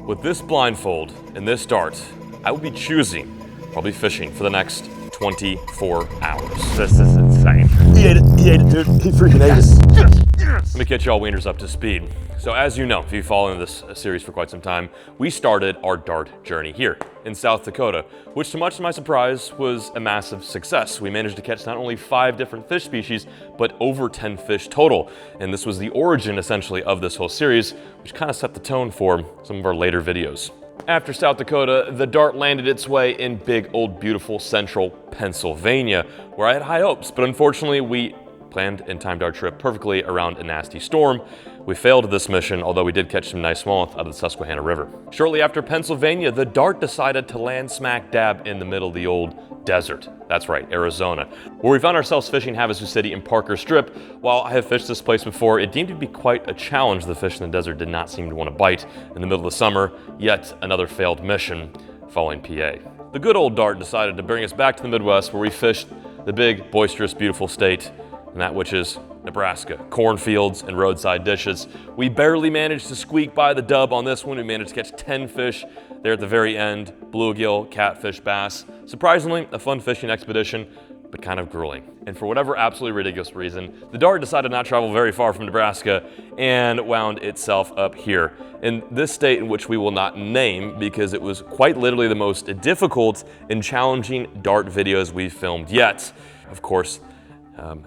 With this blindfold and this dart, I will be choosing, probably fishing for the next 24 hours. This is insane. He ate it, dude. He freaking ate it. Let me get y'all wieners up to speed. So as you know, if you've followed this series for quite some time, we started our dart journey here in South Dakota, which to much to my surprise was a massive success. We managed to catch not only 5 different fish species, but over 10 fish total. And this was the origin essentially of this whole series, which kind of set the tone for some of our later videos. After South Dakota, the dart landed its way in big old beautiful central Pennsylvania, where I had high hopes, but unfortunately we planned and timed our trip perfectly around a nasty storm. We failed this mission, although we did catch some nice smallmouth out of the Susquehanna River. Shortly after Pennsylvania, the dart decided to land smack dab in the middle of the old desert. That's right, Arizona, where we found ourselves fishing Havasu City and Parker Strip. While I have fished this place before, it deemed to be quite a challenge. The fish in the desert did not seem to want to bite in the middle of the summer. Yet another failed mission following PA. The good old dart decided to bring us back to the Midwest, where we fished the big, boisterous, beautiful state, and that which is Nebraska. Cornfields and roadside dishes. We barely managed to squeak by the dub on this one. We managed to catch 10 fish there at the very end. Bluegill, catfish, bass. Surprisingly, a fun fishing expedition, but kind of grueling. And for whatever absolutely ridiculous reason, the dart decided not to travel very far from Nebraska and wound itself up here in this state in which we will not name because it was quite literally the most difficult and challenging dart videos we've filmed yet. Of course,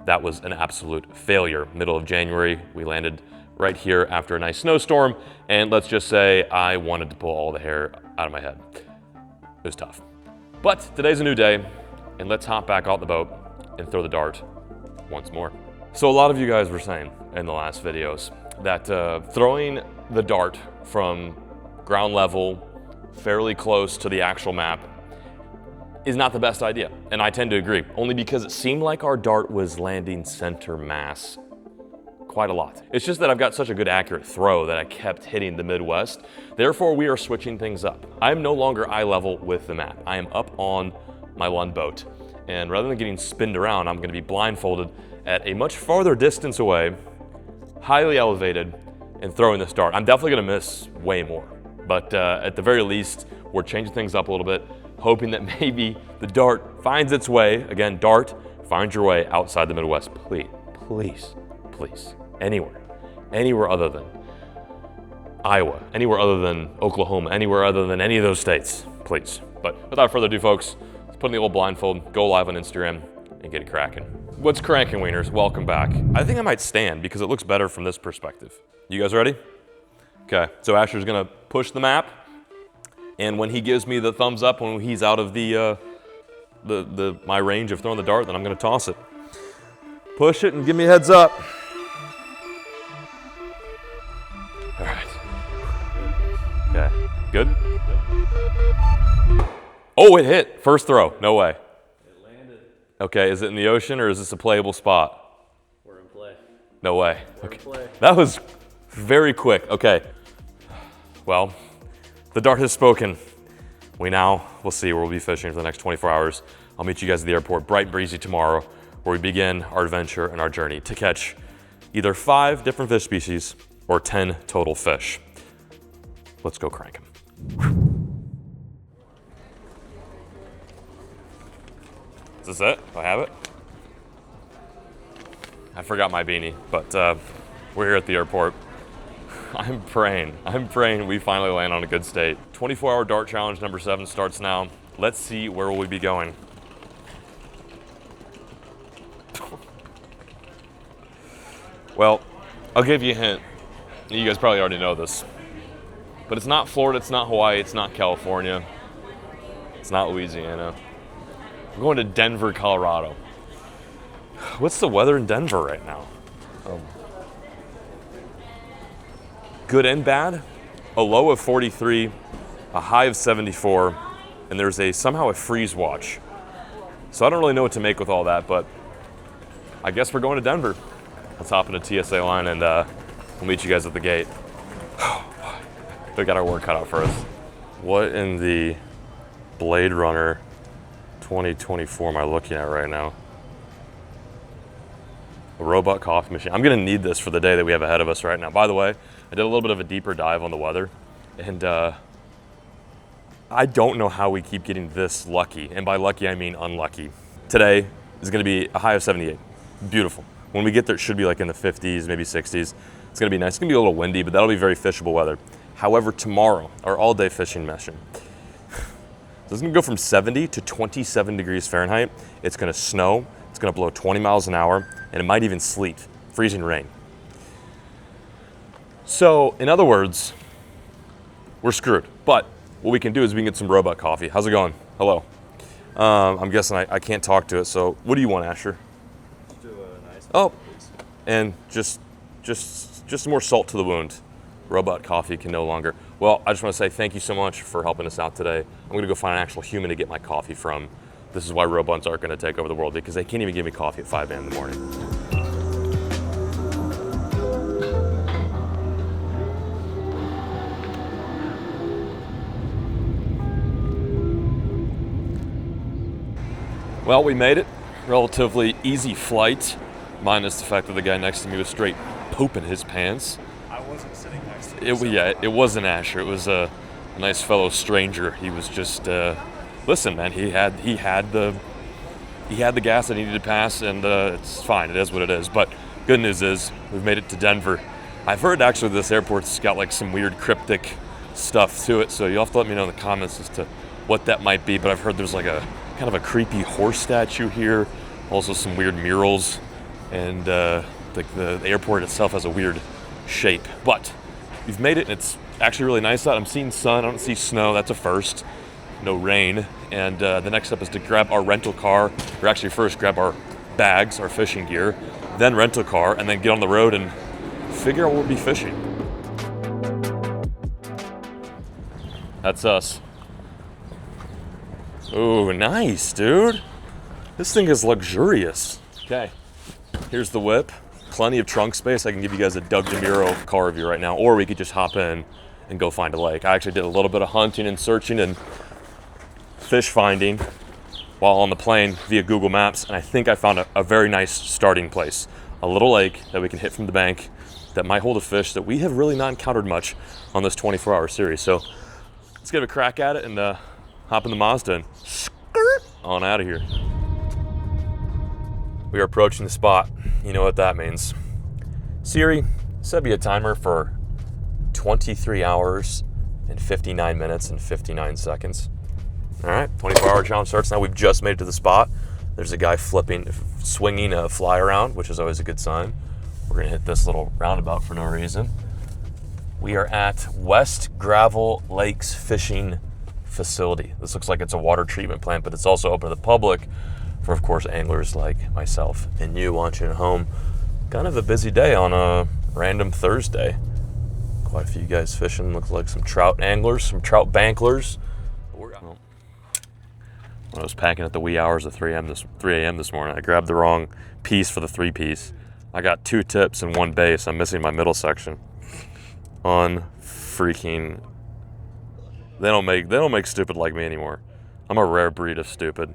that was an absolute failure. Middle of January, we landed right here after a nice snowstorm, and let's just say I wanted to pull all the hair out of my head. It was tough. But today's a new day, and let's hop back out the boat and throw the dart once more. So a lot of you guys were saying in the last videos that throwing the dart from ground level, fairly close to the actual map, is not the best idea, and I tend to agree, only because it seemed like our dart was landing center mass quite a lot. It's just that I've got such a good accurate throw that I kept hitting the Midwest. Therefore, we are switching things up. I'm no longer eye level with the map. I am up on my Lund boat, and rather than getting spinned around, I'm going to be blindfolded at a much farther distance away, highly elevated, and throwing this dart. I'm definitely going to miss way more, but at the very least, we're changing things up a little bit, hoping that maybe the dart finds its way. Again, dart, find your way outside the Midwest. Please, please, please. Anywhere other than Iowa, anywhere other than Oklahoma, anywhere other than any of those states, please. But without further ado, folks, let's put on the old blindfold, go live on Instagram, and get it cracking. What's cracking, wieners? Welcome back. I think I might stand because it looks better from this perspective. You guys ready? Okay, so Asher's gonna push the map. And when he gives me the thumbs up, when he's out of my range of throwing the dart, then I'm gonna toss it. Push it and give me a heads up. All right. Okay, good? Oh, it hit, first throw, no way. It landed. Okay, is it in the ocean or is this a playable spot? We're in play. No way. We're in play. That was very quick, okay. Well, the dart has spoken. We'll see where we'll be fishing for the next 24 hours. I'll meet you guys at the airport bright and breezy tomorrow, where we begin our adventure and our journey to catch either 5 different fish species or 10 total fish. Let's go crank them. Is this it? Do I have it? I forgot my beanie, but we're here at the airport. I'm praying we finally land on a good state. 24-hour dart challenge number 7 starts now. Let's see where we'll be going. Well, I'll give you a hint. You guys probably already know this, but it's not Florida, it's not Hawaii, it's not California, it's not Louisiana. We're going to Denver, Colorado. What's the weather in Denver right now? Good and bad. A low of 43, a high of 74, and there's somehow a freeze watch. So I don't really know what to make with all that, but I guess we're going to Denver. Let's hop into TSA line and we'll meet you guys at the gate. We got our work cut out for us. What in the Blade Runner 2024 am I looking at right now? A robot coffee machine. I'm gonna need this for the day that we have ahead of us right now. By the way, I did a little bit of a deeper dive on the weather, And I don't know how we keep getting this lucky. And by lucky, I mean unlucky. Today is gonna be a high of 78. Beautiful. When we get there, it should be like in the 50s, maybe 60s. It's gonna be nice. It's gonna be a little windy, but that'll be very fishable weather. However, tomorrow, our all-day fishing mission, so it's gonna go from 70 to 27 degrees Fahrenheit. It's gonna snow, it's gonna blow 20 miles an hour, and it might even sleet, freezing rain. So, in other words, we're screwed. But what we can do is we can get some robot coffee. How's it going? Hello. I'm guessing I can't talk to it, so what do you want, Asher? Do a nice Oh, and just some more salt to the wound. Robot coffee can no longer. Well, I just want to say thank you so much for helping us out today. I'm going to go find an actual human to get my coffee from. This is why robots aren't going to take over the world, because they can't even give me coffee at 5 a.m. in the morning. Well, we made it. Relatively easy flight, minus the fact that the guy next to me was straight pooping his pants. I wasn't sitting next to you. Yeah, it wasn't Asher. It was a nice fellow stranger. He was just, listen, man. He had the gas that he needed to pass, and it's fine. It is what it is. But good news is we've made it to Denver. I've heard actually this airport's got like some weird cryptic stuff to it, so you'll have to let me know in the comments as to what that might be. But I've heard there's like a kind of a creepy horse statue here, also some weird murals, and the airport itself has a weird shape. But we've made it, and it's actually really nice out. I'm seeing sun, I don't see snow, that's a first. No rain. And the next step is to grab our rental car, or actually first grab our bags, our fishing gear, then rental car, and then get on the road and figure out what we'll be fishing. That's us. Ooh, nice, dude. This thing is luxurious. Okay, here's the whip. Plenty of trunk space. I can give you guys a Doug DeMuro car review right now, or we could just hop in and go find a lake. I actually did a little bit of hunting and searching and fish finding while on the plane via Google Maps, and I think I found a very nice starting place. A little lake that we can hit from the bank that might hold a fish that we have really not encountered much on this 24-hour series. So let's give a crack at it and hop in the Mazda and skirt on out of here. We are approaching the spot. You know what that means. Siri, set me a timer for 23 hours and 59 minutes and 59 seconds. All right, 24-hour challenge starts now. We've just made it to the spot. There's a guy swinging a fly around, which is always a good sign. We're gonna hit this little roundabout for no reason. We are at West Gravel Lakes Fishing Facility. This looks like it's a water treatment plant, but it's also open to the public for, of course, anglers like myself and you watching at home. Kind of a busy day on a random Thursday. Quite a few guys fishing. Looks like some trout anglers, some trout banklers. When I was packing at the wee hours of 3 a.m. this morning, I grabbed the wrong piece for the 3-piece. I got 2 tips and 1 base. I'm missing my middle section. Unfreaking. They don't make stupid like me anymore. I'm a rare breed of stupid.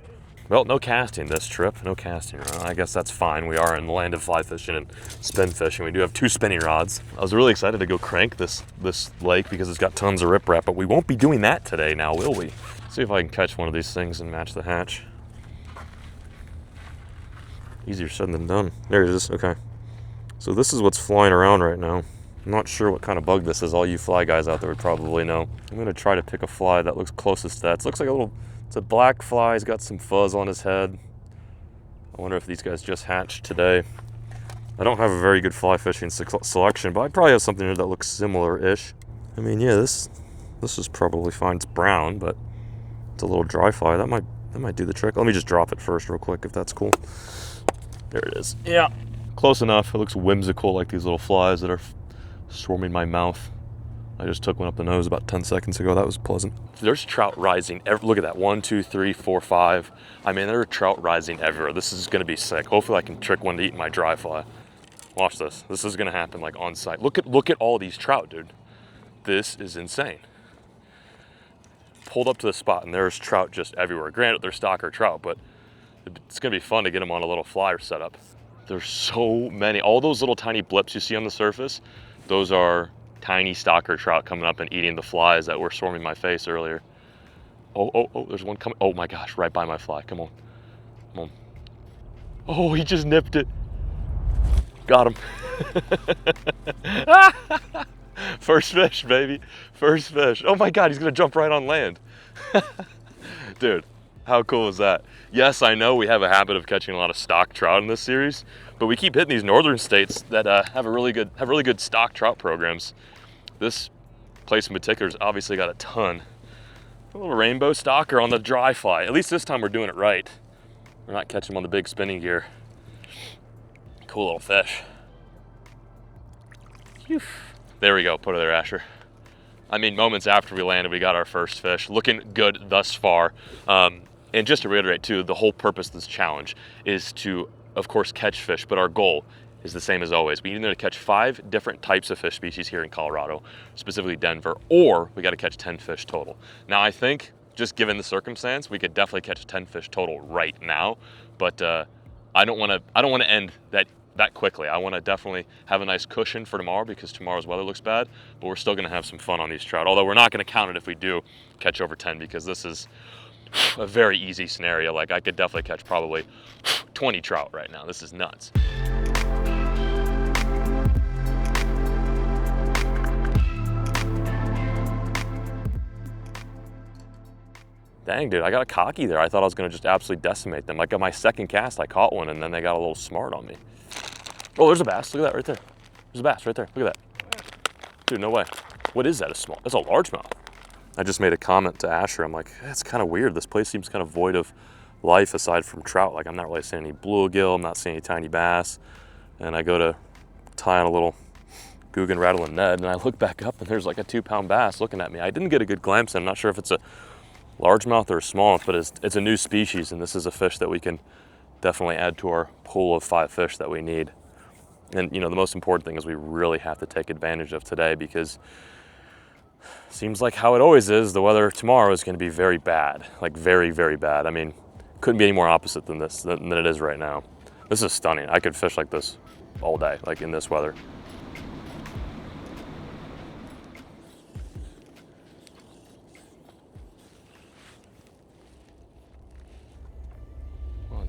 Well, no casting this trip. No casting. I guess that's fine. We are in the land of fly fishing and spin fishing. We do have 2 spinning rods. I was really excited to go crank this lake because it's got tons of riprap, but we won't be doing that today now, will we? See if I can catch one of these things and match the hatch. Easier said than done. There it is. Okay. So this is what's flying around right now. I'm not sure what kind of bug this is. All you fly guys out there would probably know. I'm going to try to pick a fly that looks closest to that. It looks like it's a black fly. He's got some fuzz on his head. I wonder if these guys just hatched today. I don't have a very good fly fishing selection, but I probably have something here that looks similar-ish. I mean, yeah, this is probably fine. It's brown, but it's a little dry fly. That might do the trick. Let me just drop it first real quick if that's cool. There it is. Yeah, close enough. It looks whimsical, like these little flies that are swarming my mouth. I just took one up the nose about 10 seconds ago. That was pleasant. There's trout rising. Look at that. 1, 2, 3, 4, 5. I mean, there are trout rising everywhere. This is going to be sick. Hopefully I can trick one to eat my dry fly. Watch this. This is going to happen like on site. Look at all these trout, dude. This is insane. Pulled up to the spot and there's trout just everywhere. Granted, they're stocker trout, but it's going to be fun to get them on a little flyer setup. There's so many. All those little tiny blips you see on the surface, those are tiny stocker trout coming up and eating the flies that were swarming my face earlier. Oh, there's one coming. Oh my gosh, right by my fly. Come on. Come on. Oh, he just nipped it. Got him. First fish, baby. First fish. Oh my God, he's gonna jump right on land. Dude, how cool is that? Yes, I know we have a habit of catching a lot of stock trout in this series, but we keep hitting these northern states that have really good stock trout programs. This place in particular's obviously got a ton. A little rainbow stocker on the dry fly. At least this time we're doing it right. We're not catching them on the big spinning gear. Cool little fish. Phew. There we go, put her there, Asher. I mean, moments after we landed, we got our first fish. Looking good thus far. And just to reiterate too, the whole purpose of this challenge is to, of course, catch fish, but our goal is the same as always. We either to catch 5 different types of fish species here in Colorado, specifically Denver, or we gotta catch 10 fish total. Now I think, just given the circumstance, we could definitely catch 10 fish total right now, but I don't wanna end that quickly. I wanna definitely have a nice cushion for tomorrow because tomorrow's weather looks bad, but we're still gonna have some fun on these trout. Although we're not gonna count it if we do catch over 10 because this is a very easy scenario. Like I could definitely catch probably 20 trout right now. This is nuts. Dang, dude, I got cocky there. I thought I was gonna just absolutely decimate them. Like on my second cast, I caught one and then they got a little smart on me. Oh, there's a bass. Look at that right there. There's a bass right there. Look at that. Dude, no way. What is that? That's a largemouth. I just made a comment to Asher. I'm like, it's kind of weird. This place seems kind of void of life aside from trout. Like I'm not really seeing any bluegill. I'm not seeing any tiny bass. And I go to tie on a little Guggen rattling Ned and I look back up and there's like a 2-pound bass looking at me. I didn't get a good glimpse. I'm not sure if it's a largemouth or a smallmouth, but it's a new species, and this is a fish that we can definitely add to our pool of 5 fish that we need. And you know, the most important thing is we really have to take advantage of today because it seems like how it always is, the weather tomorrow is going to be very bad, like very, very bad. I mean, couldn't be any more opposite than this, than it is right now. This is stunning. I could fish like this all day, like in this weather.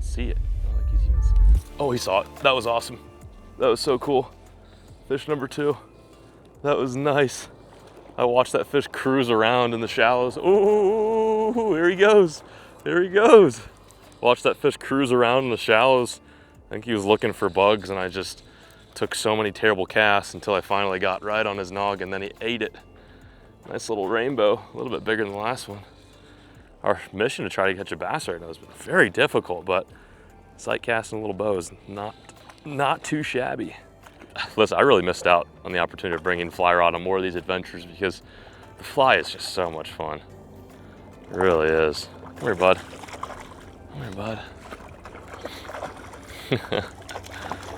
See it. Not like he's even seen it. Oh, he saw it. That was awesome. That was so cool. Fish number 2. That was nice. I watched that fish cruise around in the shallows. Oh, here he goes. There he goes. Watched that fish cruise around in the shallows. I think he was looking for bugs and I just took so many terrible casts until I finally got right on his nog and then he ate it. Nice little rainbow, a little bit bigger than the last one. Our mission to try to catch a bass right now has been very difficult, but sight casting little bow is not too shabby. Listen, I really missed out on the opportunity to bring in fly rod on more of these adventures because the fly is just so much fun. It really is. Come here, bud. Come here, bud.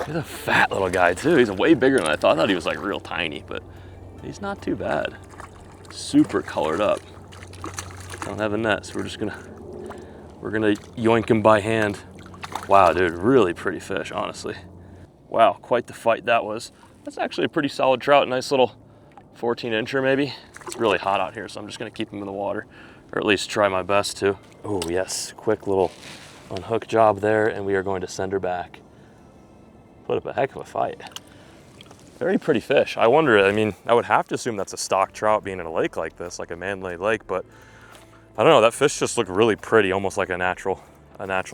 He's a fat little guy too. He's way bigger than I thought. I thought he was like real tiny, but he's not too bad. Super colored up. Don't have a net, so we're gonna yoink him by hand. Wow, dude, really pretty fish, honestly. Wow, quite the fight that was. That's actually a pretty solid trout, nice little 14-incher maybe. It's really hot out here, so I'm just gonna keep him in the water, or at least try my best to. Oh yes, quick little unhook job there, and we are going to send her back. Put up a heck of a fight. Very pretty fish. I wonder, I mean, I would have to assume that's a stock trout being in a lake like this, like a man-made lake, but I don't know, that fish just looked really pretty, almost like a natural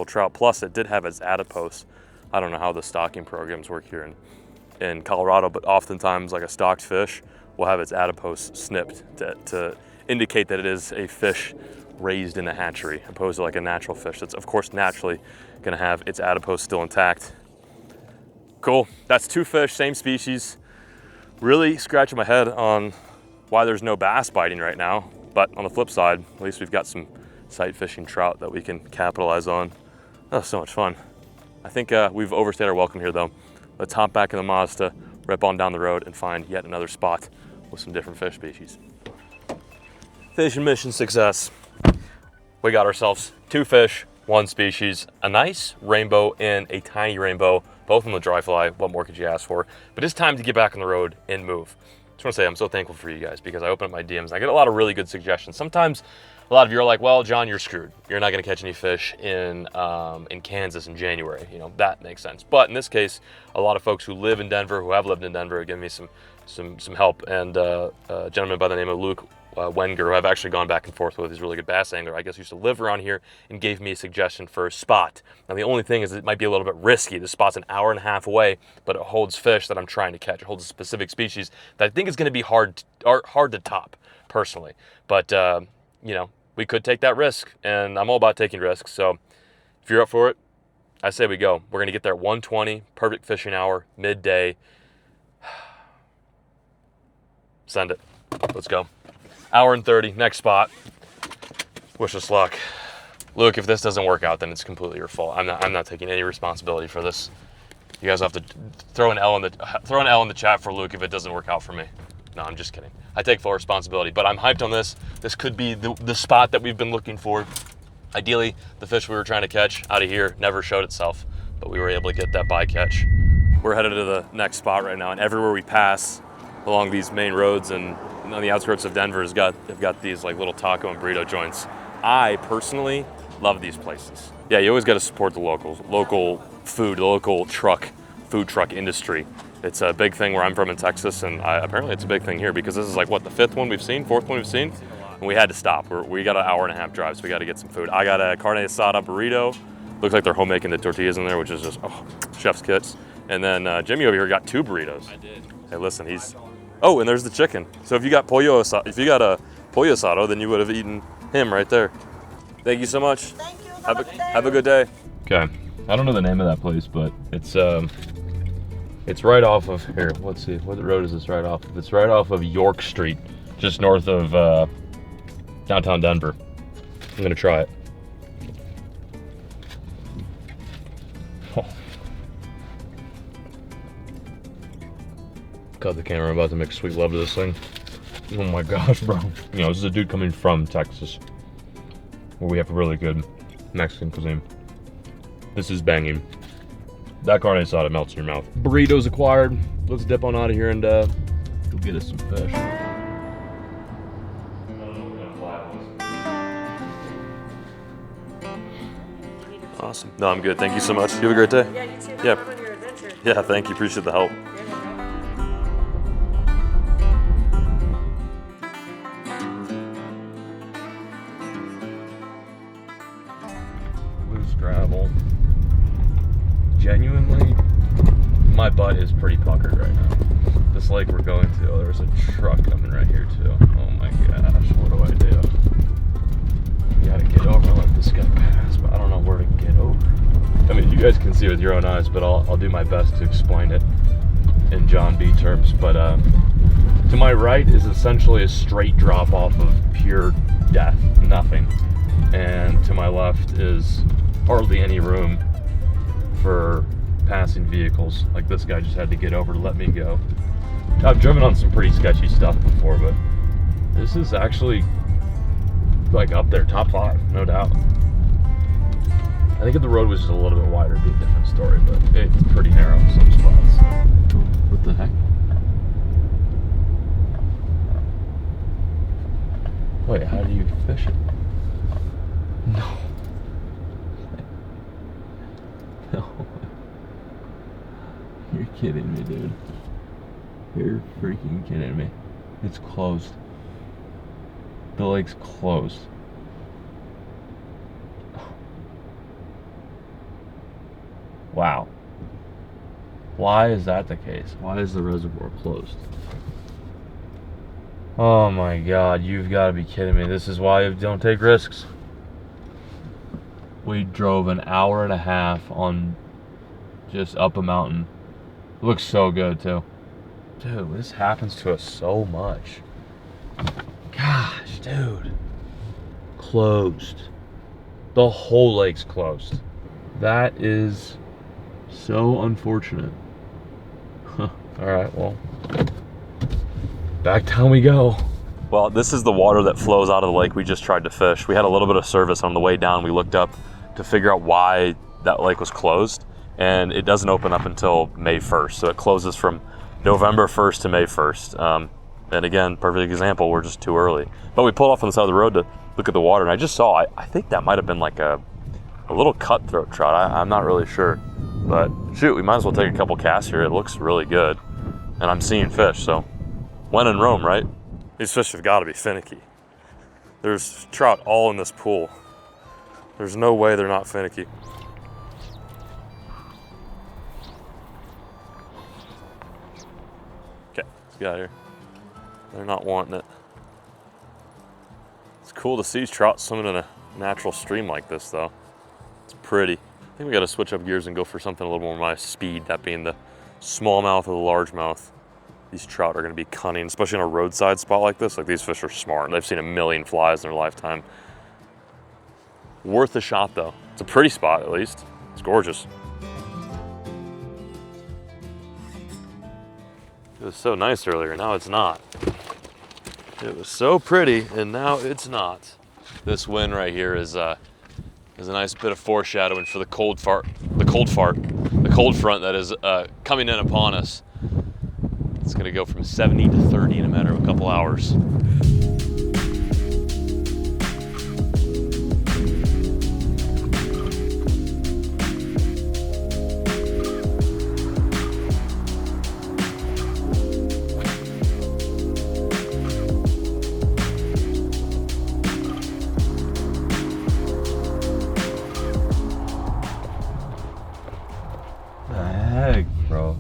trout. Plus it did have its adipose. I don't know how the stocking programs work here in Colorado, but oftentimes like a stocked fish will have its adipose snipped to indicate that it is a fish raised in a hatchery, opposed to like a natural fish that's of course naturally gonna have its adipose still intact. Cool, that's 2 fish, same species. Really scratching my head on why there's no bass biting right now. But on the flip side, at least we've got some sight fishing trout that we can capitalize on. Oh, so much fun. I think we've overstayed our welcome here though. Let's hop back in the Mazda, rip on down the road and find yet another spot with some different fish species. Fishing mission success. We got ourselves 2 fish, 1 species, a nice rainbow and a tiny rainbow, both on the dry fly. What more could you ask for? But it's time to get back on the road and move. just want to say I'm so thankful for you guys because I open up my DMs and I get a lot of really good suggestions. Sometimes a lot of you are like, well, John, you're screwed. You're not going to catch any fish in Kansas in January. You know, that makes sense. But in this case, a lot of folks who live in Denver, who have lived in Denver, have given me some help. And a gentleman by the name of Luke Wenger, who I've actually gone back and forth with, he's a really good bass angler. I guess used to live around here and gave me a suggestion for a spot. Now, the only thing is it might be a little bit risky. The spot's an hour and a half away, but it holds fish that I'm trying to catch. It holds a specific species that I think is going to be hard to top, personally. But you know, we could take that risk, and I'm all about taking risks. So if you're up for it, I say we go. We're going to get there at 1:20, perfect fishing hour, midday. Send it. Let's go. Hour and 30, next spot. Wish us luck. Luke, if this doesn't work out, then it's completely your fault. I'm not taking any responsibility for this. You guys have to throw an L in the chat for Luke if it doesn't work out for me. No, I'm just kidding. I take full responsibility, but I'm hyped on this. This could be the spot that we've been looking for. Ideally, the fish we were trying to catch out of here never showed itself, but we were able to get that bycatch. We're headed to the next spot right now, and everywhere we pass along these main roads and on the outskirts of Denver they've got these like little taco and burrito joints. I personally love these places. Yeah, you always got to support the locals, local food, the local food truck industry. It's a big thing where I'm from in Texas, and apparently it's a big thing here because this is like, what, the fourth one we've seen? And we had to stop. We got an hour and a half drive, so we got to get some food. I got a carne asada burrito. Looks like they're home making the tortillas in there, which is just, chef's kits. And then Jimmy over here got 2 burritos. I did. Hey, listen, oh, and there's the chicken. So if you got a pollo asado, then you would have eaten him right there. Thank you so much. Thank you. Have a good day. Okay, I don't know the name of that place, but it's right off of here. Let's see, what road is this right off of? It's right off of York Street, just north of downtown Denver. I'm gonna try it. Oh. Cut the camera. I'm about to make sweet love to this thing. Oh my gosh, bro. You know, this is a dude coming from Texas, where we have really good Mexican cuisine. This is banging. That carne asada melts in your mouth. Burritos acquired. Let's dip on out of here and go get us some fish. Awesome. No, I'm good. Thank you so much. You have a great day. Yeah, you too. Have Yeah. fun on your adventure. Yeah, thank you. Appreciate the help. Loose gravel. Genuinely, my butt is pretty puckered right now. This lake we're going to, there's a truck coming right here too. Oh my gosh, what do I do? Gotta get over and let this guy pass, but I don't know where to get over. I mean, you guys can see with your own eyes, but I'll do my best to explain it in John B terms. But to my right is essentially a straight drop off of pure death, nothing. And to my left is hardly any room for passing vehicles. Like this guy just had to get over to let me go. I've driven on some pretty sketchy stuff before, but this is actually like up there, top 5, no doubt. I think if the road was just a little bit wider, it'd be a different story, but it's pretty narrow in some spots. What the heck? Wait, how do you fish it? No. No. You're kidding me, dude. You're freaking kidding me. It's closed. The lake's closed. Wow. Why is that the case? Why is the reservoir closed? Oh my God, you've got to be kidding me. This is why I don't take risks. We drove an hour and a half on just up a mountain. It looks so good too. Dude, this happens to us so much. Gosh, dude. Closed. The whole lake's closed. That is so unfortunate. Huh. All right, well, back down we go. Well, this is the water that flows out of the lake we just tried to fish. We had a little bit of service on the way down. We looked up to figure out why that lake was closed, and it doesn't open up until May 1st. So it closes from November 1st to May 1st. And again, perfect example, we're just too early. But we pulled off on the side of the road to look at the water, and I just saw, I think that might have been like a little cutthroat trout. I'm not really sure. But shoot, we might as well take a couple casts here. It looks really good. And I'm seeing fish, so when in Rome, right? These fish have got to be finicky. There's trout all in this pool. There's no way they're not finicky. Okay, let's get out of here. They're not wanting it. It's cool to see trout swimming in a natural stream like this, though. It's pretty. I think we got to switch up gears and go for something a little more my speed, that being the smallmouth or the largemouth. These trout are going to be cunning, especially in a roadside spot like this. Like, these fish are smart. They've seen a million flies in their lifetime. Worth a shot, though. It's a pretty spot, at least. It's gorgeous. It was so nice earlier, now it's not. It was so pretty, and now it's not. This wind right here is a nice bit of foreshadowing for the cold front that is coming in upon us. It's gonna go from 70 to 30 in a matter of a couple hours. Bro.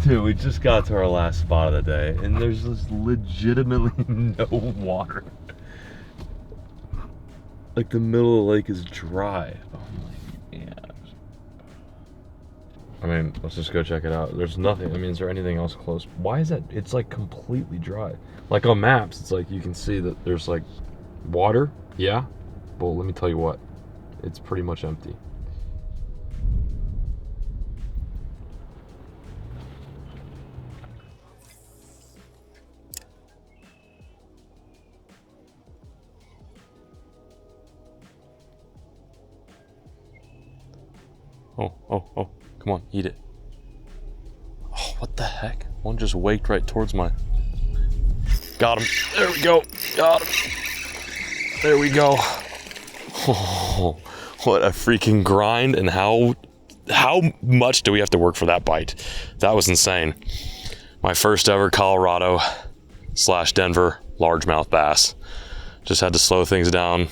Dude, we just got to our last spot of the day, and there's just legitimately no water. Like, the middle of the lake is dry. Oh my gosh. I mean, let's just go check it out. There's nothing. I mean, is there anything else close? Why is that? It's like completely dry. Like on maps, it's like you can see that there's like water. Yeah. Well, let me tell you what. It's pretty much empty. Oh, come on, eat it. Oh, what the heck? One just waked right towards my... Got him. There we go. Got him. There we go. Oh, what a freaking grind, and how much do we have to work for that bite? That was insane. My first ever Colorado/Denver largemouth bass. Just had to slow things down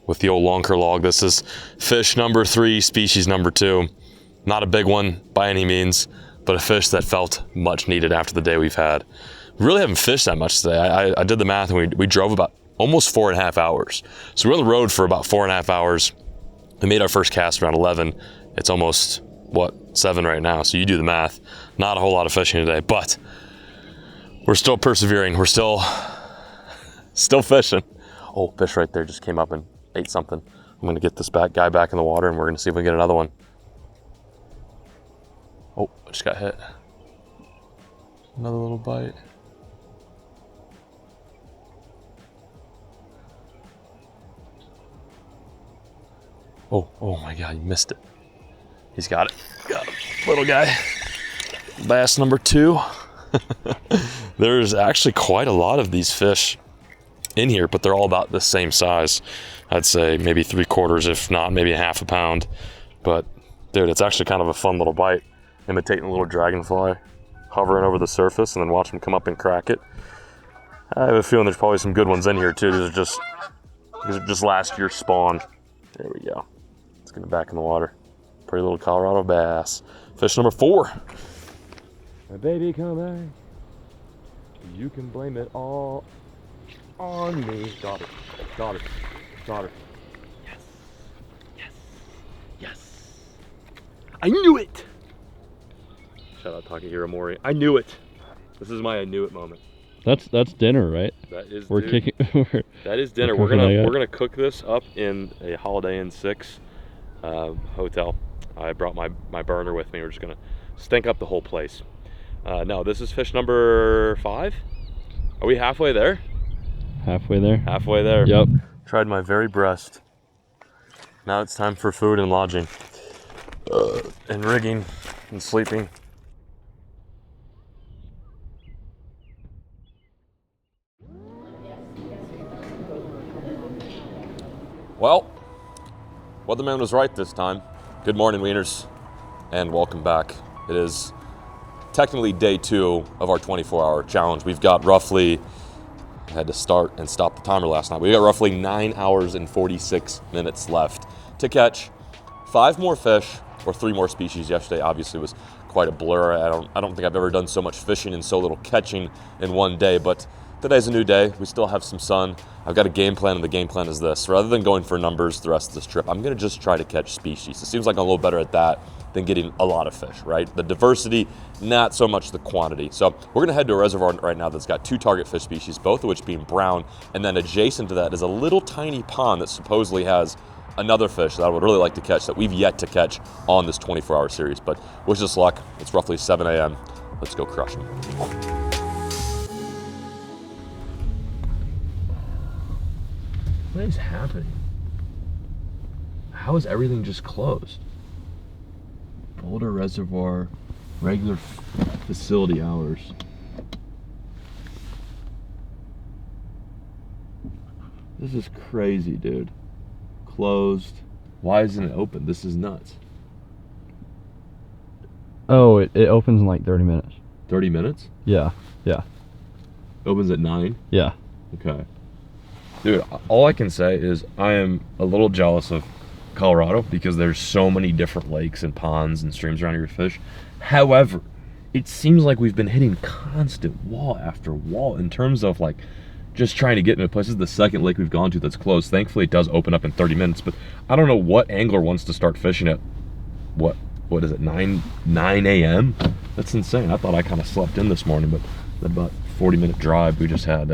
with the old Lonker log. This is fish number 3, species number 2. Not a big one by any means, but a fish that felt much needed after the day we've had. We really haven't fished that much today. I did the math, and we drove about almost 4.5 hours. So we're on the road for about 4.5 hours. We made our first cast around 11. It's almost, what, 7 right now. So you do the math. Not a whole lot of fishing today, but we're still persevering. We're still fishing. Oh, fish right there just came up and ate something. I'm gonna get this guy back in the water, and we're gonna see if we can get another one. Oh, I just got hit. Another little bite. Oh my God, you missed it. He's got it. Got him. Little guy. Bass number 2. There's actually quite a lot of these fish in here, but they're all about the same size. I'd say maybe 3/4, if not maybe a half a pound. But dude, it's actually kind of a fun little bite, imitating a little dragonfly, hovering over the surface, and then watch them come up and crack it. I have a feeling there's probably some good ones in here too. These are just last year's spawn. There we go. Let's get it back in the water. Pretty little Colorado bass. Fish number 4. My baby, come back. You can blame it all on me. Got it. Got it. Got it. Yes. Yes. Yes. I knew it. Shout out Takahiro Mori. I knew it. This is my I knew it moment. That's dinner, right? That is. We're dude, kicking. that is dinner. We're gonna cook this up in a Holiday Inn 6 hotel. I brought my burner with me. We're just gonna stink up the whole place. No, this is fish number 5. Are we halfway there? Halfway there. Halfway there. Yep. Tried my very best. Now it's time for food and lodging, and rigging, and sleeping. Well, weatherman was right this time. Good morning, Wieners, and welcome back. It is technically day 2 of our 24-hour challenge. We've got roughly, I had to start and stop the timer last night. We got roughly 9 hours and 46 minutes left to catch 5 more fish or 3 more species. Yesterday obviously was quite a blur. I don't think I've ever done so much fishing and so little catching in one day, but today's a new day. We still have some sun. I've got a game plan, and the game plan is this. Rather than going for numbers the rest of this trip, I'm gonna just try to catch species. It seems like I'm a little better at that than getting a lot of fish, right? The diversity, not so much the quantity. So we're gonna head to a reservoir right now that's got 2 target fish species, both of which being brown, and then adjacent to that is a little tiny pond that supposedly has another fish that I would really like to catch that we've yet to catch on this 24-hour series. But wish us luck. It's roughly 7 a.m. Let's go crush them. What is happening? How is everything just closed? Boulder Reservoir, regular facility hours. This is crazy, dude. Closed. Why isn't it open? This is nuts. Oh, it opens in like 30 minutes. 30 minutes? Yeah. Opens at 9? Yeah. Okay. Dude, all I can say is I am a little jealous of Colorado because there's so many different lakes and ponds and streams around here to fish. However, it seems like we've been hitting constant wall after wall in terms of like just trying to get into places. The second lake we've gone to that's closed. Thankfully, it does open up in 30 minutes, but I don't know what angler wants to start fishing at, what is it, 9 a.m.? That's insane. I thought I kind of slept in this morning, but that about 40-minute drive we just had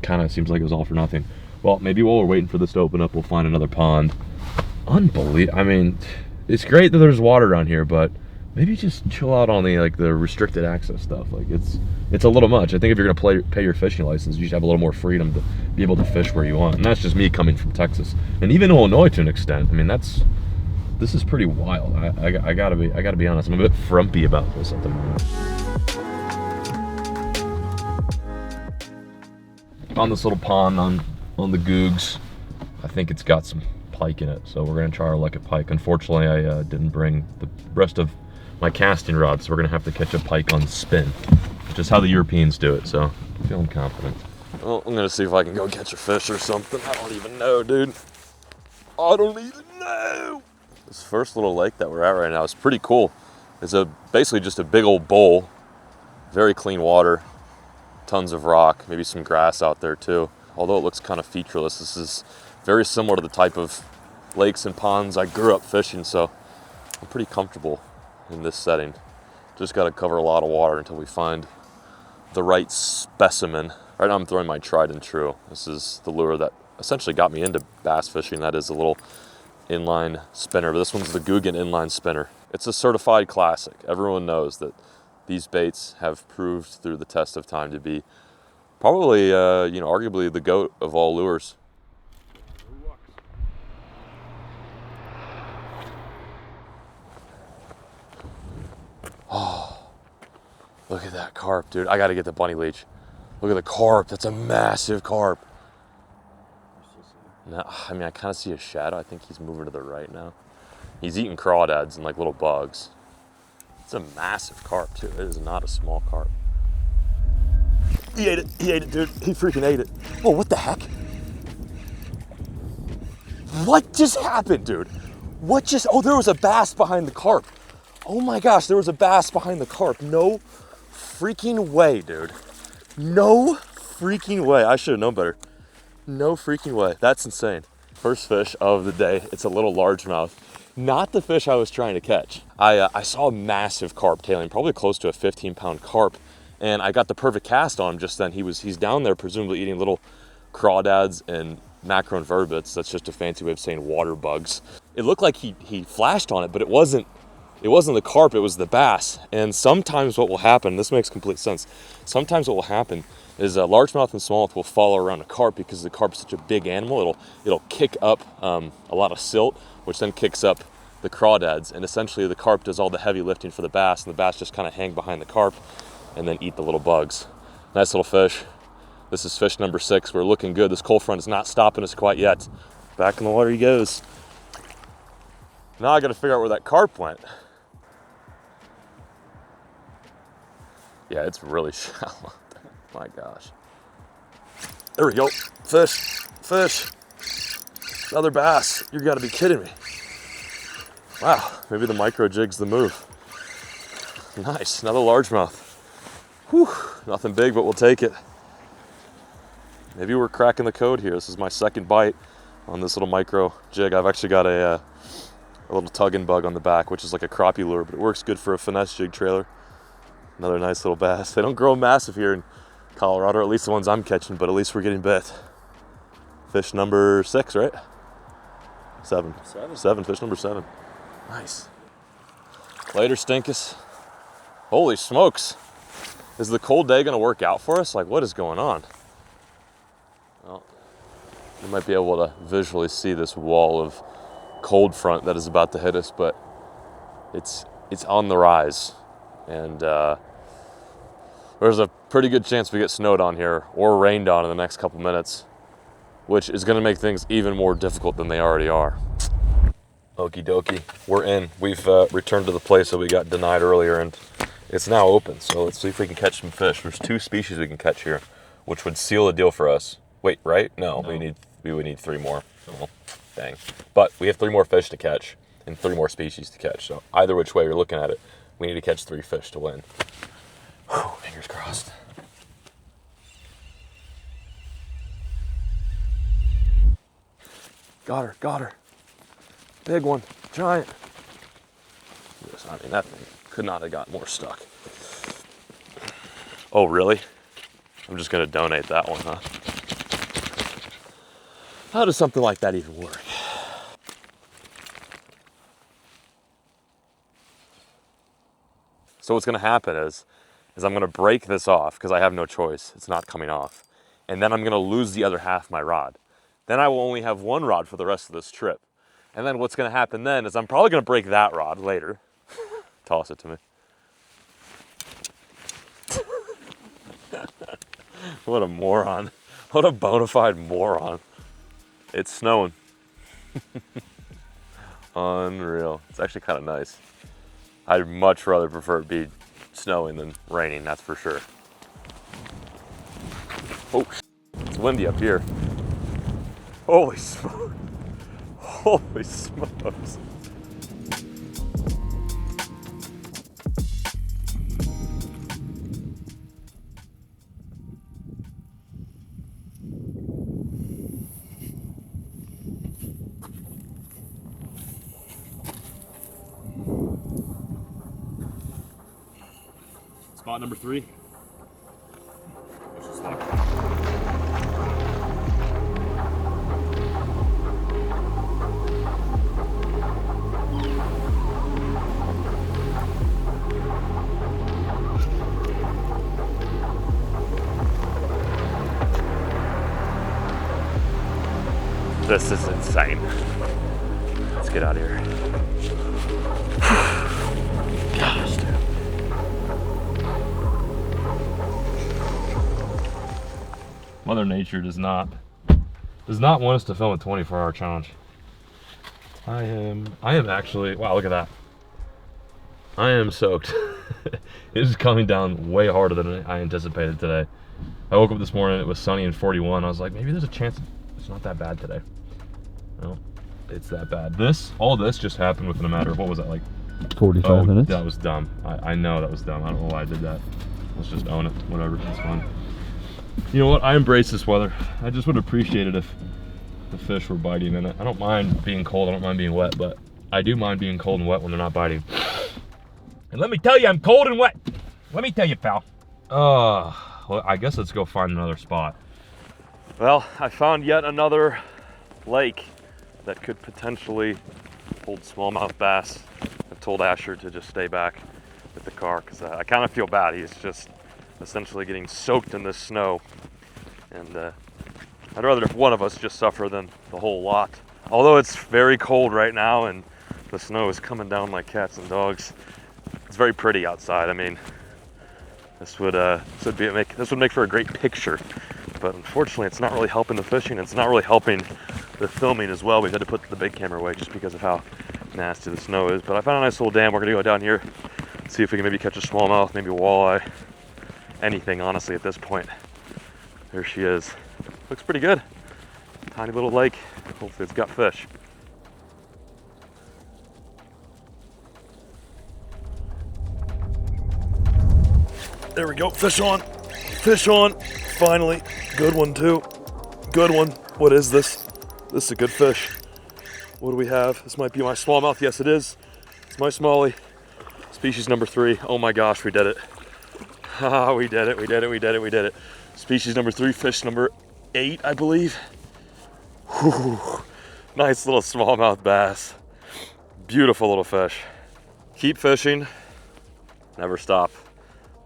kind of seems like it was all for nothing. Well, maybe while we're waiting for this to open up, we'll find another pond. Unbelievable. I mean, it's great that there's water around here, but maybe just chill out on the restricted access stuff. Like it's a little much. I think if you're gonna pay your fishing license, you should have a little more freedom to be able to fish where you want. And that's just me coming from Texas and even Illinois to an extent. I mean, this is pretty wild. I gotta be honest. I'm a bit frumpy about this at the moment. Found this little pond on the Googs. I think it's got some pike in it, so we're gonna try our luck at pike. Unfortunately, I didn't bring the rest of my casting rod, so we're gonna have to catch a pike on spin, which is how the Europeans do it, so I'm feeling confident. Well, I'm gonna see if I can go catch a fish or something. I don't even know, dude. I don't even know. This first little lake that we're at right now is pretty cool. It's basically just a big old bowl, very clean water, tons of rock, maybe some grass out there too. Although it looks kind of featureless, this is very similar to the type of lakes and ponds I grew up fishing, so I'm pretty comfortable in this setting. Just got to cover a lot of water until we find the right specimen. Right now I'm throwing my tried and true. This is the lure that essentially got me into bass fishing. That is a little inline spinner, but this one's the Googan inline spinner. It's a certified classic. Everyone knows that these baits have proved through the test of time to be probably, arguably the GOAT of all lures. Oh, look at that carp, dude. I gotta get the bunny leech. Look at the carp. That's a massive carp. No, I mean, I kind of see a shadow. I think he's moving to the right now. He's eating crawdads and like little bugs. It's a massive carp too. It is not a small carp. He ate it, dude. He freaking ate it. Oh, what the heck? What just happened, dude? Oh, there was a bass behind the carp. Oh my gosh, there was a bass behind the carp. No freaking way, dude. No freaking way. I should have known better. No freaking way. That's insane. First fish of the day. It's a little largemouth. Not the fish I was trying to catch. I saw a massive carp tailing, probably close to a 15-pound carp, and I got the perfect cast on him just then. He's down there presumably eating little crawdads and macroinvertebrates. That's just a fancy way of saying water bugs. It looked like he flashed on it, but it wasn't the carp, it was the bass. And sometimes what will happen, this makes complete sense, sometimes what will happen is a largemouth and smallmouth will follow around a carp because the carp's such a big animal. It'll kick up a lot of silt, which then kicks up the crawdads, and essentially the carp does all the heavy lifting for the bass, and the bass just kind of hang behind the carp and then eat the little bugs. Nice little fish. This is fish number 6. We're looking good. This cold front is not stopping us quite yet. Back in the water he goes. Now I gotta figure out where that carp went. Yeah, it's really shallow. My gosh. There we go. Fish, fish. Another bass. You gotta be kidding me. Wow, maybe the micro jig's the move. Nice, another largemouth. Whew, nothing big, but we'll take it. Maybe we're cracking the code here. This is my second bite on this little micro jig. I've actually got a little tugging bug on the back, which is like a crappie lure, but it works good for a finesse jig trailer. Another nice little bass. They don't grow massive here in Colorado, or at least the ones I'm catching, but at least we're getting bit. Fish number 6, right? 7. 7, fish number 7. Nice. Later, Stinkus. Holy smokes. Is the cold day gonna work out for us? Like, what is going on? Well, you might be able to visually see this wall of cold front that is about to hit us, but it's on the rise. And there's a pretty good chance we get snowed on here or rained on in the next couple minutes, which is gonna make things even more difficult than they already are. Okie dokie, we're in. We've returned to the place that we got denied earlier, and it's now open. So let's see if we can catch some fish. There's 2 species we can catch here, which would seal the deal for us. Wait, right? No. We would need 3 more. Oh, dang. But we have 3 more fish to catch and 3 more species to catch. So either which way you're looking at it, we need to catch 3 fish to win. Whew, fingers crossed. Got her. Big one, giant. I mean, that thing could not have got more stuck. Oh, really? I'm just gonna donate that one, huh? How does something like that even work? So what's gonna happen is I'm gonna break this off because I have no choice. It's not coming off. And then I'm gonna lose the other half of my rod. Then I will only have 1 rod for the rest of this trip. And then what's gonna happen then is I'm probably gonna break that rod later. Toss it to me. What a moron. What a bona fide moron. It's snowing. Unreal. It's actually kind of nice. I'd much rather prefer it be snowing than raining, that's for sure. Oh, it's windy up here. Holy smokes. Holy smokes. Spot number 3. This is insane. Let's get out of here. Gosh, dude. Mother Nature does not want us to film a 24-hour challenge. I am actually, wow, look at that. I am soaked. It is coming down way harder than I anticipated today. I woke up this morning, it was sunny and 41. I was like, maybe there's a chance it's not that bad today. No, it's that bad. All this just happened within a matter of, what was that, like 45 minutes? That was dumb. I know that was dumb. I don't know why I did that. Let's just own it. Whatever, it's fine. You know what? I embrace this weather. I just would appreciate it if the fish were biting in it. I don't mind being cold. I don't mind being wet, but I do mind being cold and wet when they're not biting. And let me tell you, I'm cold and wet. Let me tell you, pal. Well, I guess let's go find another spot. Well, I found yet another lake that could potentially hold smallmouth bass. I've told Asher to just stay back with the car because I kind of feel bad. He's just essentially getting soaked in this snow. And I'd rather if one of us just suffer than the whole lot. Although it's very cold right now and the snow is coming down like cats and dogs, it's very pretty outside. I mean, this would make for a great picture but unfortunately it's not really helping the fishing. It's not really helping the filming as well. We had to put the big camera away just because of how nasty the snow is. But I found a nice little dam. We're gonna go down here, see if we can maybe catch a smallmouth, maybe a walleye, anything honestly at this point. There she is. Looks pretty good. Tiny little lake. Hopefully it's got fish. There we go. Fish on. Fish on. Finally. Good one, too. Good one. What is this? This is a good fish. What do we have? This might be my smallmouth. Yes, it is. It's my smallie. Species number 3. Oh my gosh, we did it. Ah, we did it. We did it. We did it. We did it. Species number 3, fish number 8, I believe. Whew. Nice little smallmouth bass. Beautiful little fish. Keep fishing. Never stop.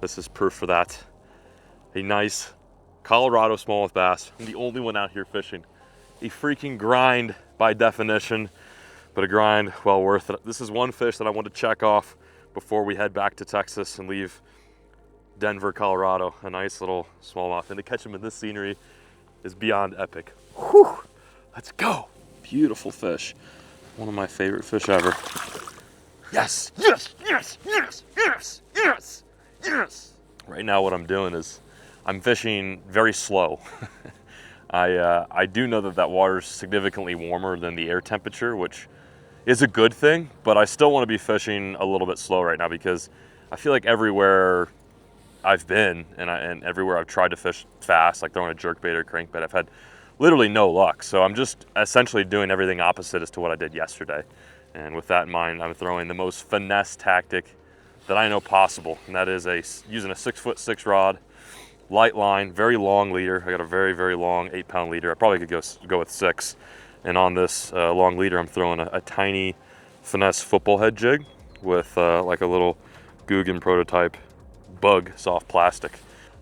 This is proof for that. A nice Colorado smallmouth bass. I'm the only one out here fishing. A freaking grind by definition, but a grind well worth it. This is one fish that I want to check off before we head back to Texas and leave Denver, Colorado. A nice little smallmouth. And to catch him in this scenery is beyond epic. Whew. Let's go. Beautiful fish. One of my favorite fish ever. Yes, yes, yes, yes, yes, yes. Yes! Right now what I'm doing is I'm fishing very slow. I do know that water is significantly warmer than the air temperature, which is a good thing, but I still want to be fishing a little bit slow right now because I feel like everywhere I've been and everywhere I've tried to fish fast, like throwing a jerkbait or crankbait, I've had literally no luck. So I'm just essentially doing everything opposite as to what I did yesterday. And with that in mind, I'm throwing the most finesse tactic that I know possible, and that is using a 6'6" rod, light line, very long leader. I got a very, very long 8-pound leader. I probably could go with 6. And on this long leader, I'm throwing a tiny finesse football head jig with like a little Guggen prototype bug soft plastic.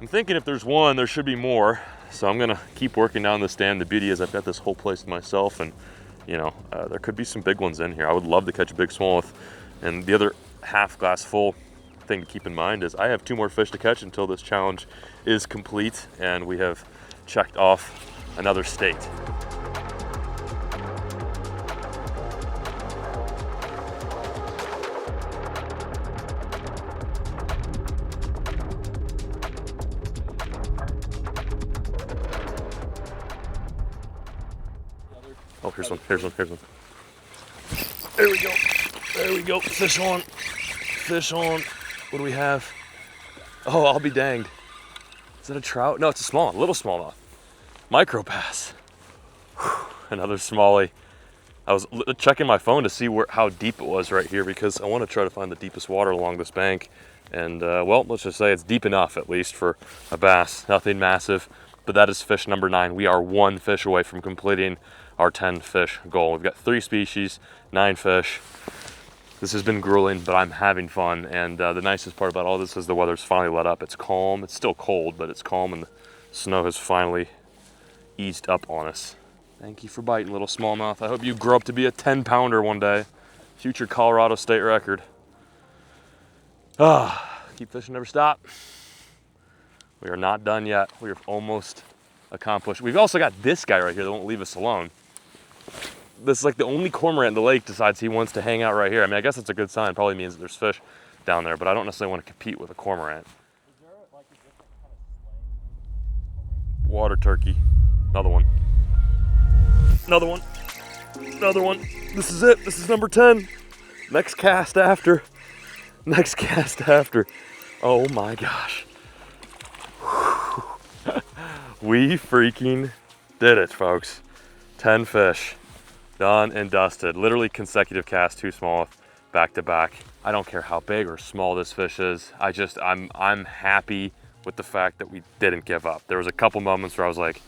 I'm thinking if there's one, there should be more. So I'm gonna keep working down this dam. The beauty is I've got this whole place to myself, and you know, there could be some big ones in here. I would love to catch a big smallmouth. And the other half glass full thing to keep in mind is I have 2 more fish to catch until this challenge is complete and we have checked off another state. Oh, here's one, here's one, here's one. There we go. There we go. Fish on. Fish on. What do we have? Oh, I'll be danged. Is that a trout? No, it's a smallmouth, little smallmouth. Micro bass. Another smallie. I was checking my phone to see how deep it was right here because I want to try to find the deepest water along this bank. And well, let's just say it's deep enough at least for a bass. Nothing massive, but that is fish number 9. We are 1 fish away from completing our 10 fish goal. We've got 3 species, 9 fish. This has been grueling, but I'm having fun. And the nicest part about all this is the weather's finally let up. It's calm. It's still cold, but it's calm, and the snow has finally eased up on us. Thank you for biting, little smallmouth. I hope you grow up to be a 10-pounder one day. Future Colorado state record. Keep fishing, never stop. We are not done yet. We are almost accomplished. We've also got this guy right here that won't leave us alone. This is like the only cormorant in the lake decides he wants to hang out right here. I mean, I guess that's a good sign. It probably means that there's fish down there, but I don't necessarily want to compete with a cormorant. Is there like a different kind of slang? Water turkey. Another one. Another one. Another one. This is it. This is number 10. Next cast after. Next cast after. Oh my gosh. We freaking did it, folks. 10 fish. Done and dusted. Literally consecutive casts, 2 smallmouth back to back. I don't care how big or small this fish is. I'm happy with the fact that we didn't give up. There was a couple moments where I was like,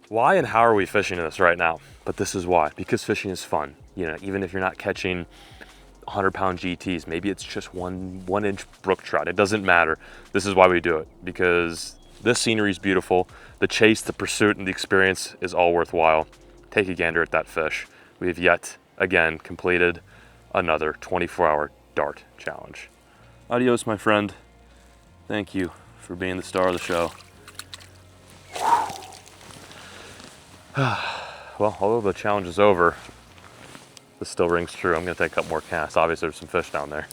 why and how are we fishing this right now? But this is why, because fishing is fun. You know, even if you're not catching 100-pound GTs, maybe it's just one inch brook trout. It doesn't matter. This is why we do it, because this scenery is beautiful. The chase, the pursuit, and the experience is all worthwhile. Take a gander at that fish. We have yet again completed another 24-hour dart challenge. Adios, my friend. Thank you for being the star of the show. Well, although the challenge is over, this still rings true. I'm gonna take a couple more casts. Obviously, there's some fish down there.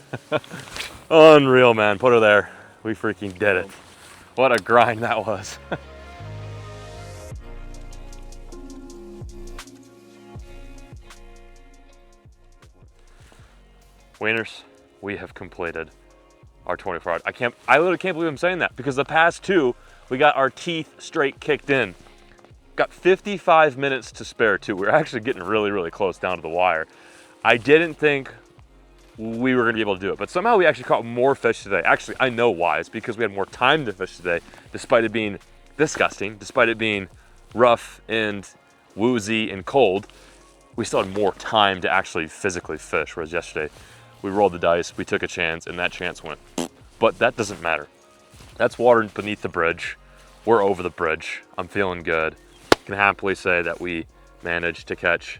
Unreal, man. Put her there. We freaking did it. What a grind that was. Wieners, we have completed our 24 hours. I literally can't believe I'm saying that because the past two, we got our teeth straight kicked in. Got 55 minutes to spare too. We're actually getting really, really close down to the wire. I didn't think we were gonna be able to do it, but somehow we actually caught more fish today. Actually, I know why. It's because we had more time to fish today, despite it being disgusting, despite it being rough and woozy and cold. We still had more time to actually physically fish, whereas yesterday, we rolled the dice, we took a chance, and that chance went. But that doesn't matter. That's water beneath the bridge. We're over the bridge. I'm feeling good. Can happily say that we managed to catch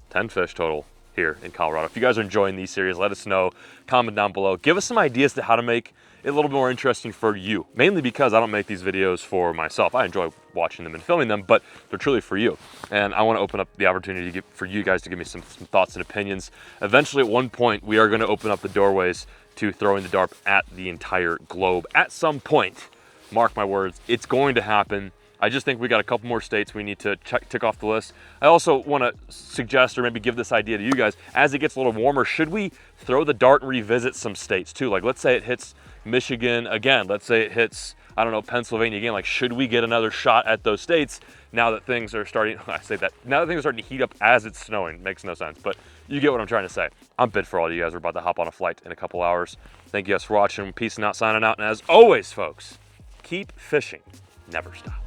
10 fish total here in Colorado. If you guys are enjoying these series, let us know. Comment down below. Give us some ideas to how to make it a little bit more interesting for you. Mainly because I don't make these videos for myself. I enjoy watching them and filming them, but they're truly for you. And I want to open up the opportunity for you guys to give me some thoughts and opinions. Eventually, at one point, we are going to open up the doorways to throwing the DARP at the entire globe. At some point, mark my words, it's going to happen. I just think we got a couple more states we need to tick off the list. I also want to suggest or maybe give this idea to you guys. As it gets a little warmer, should we throw the dart and revisit some states too? Like, let's say it hits Michigan again. Let's say it hits, I don't know, Pennsylvania again. Like, should we get another shot at those states now that things are starting, I say that, now that things are starting to heat up as it's snowing? Makes no sense, but you get what I'm trying to say. I'm bid for all you guys. We're about to hop on a flight in a couple hours. Thank you guys for watching. Peace and out, signing out. And as always, folks, keep fishing. Never stop.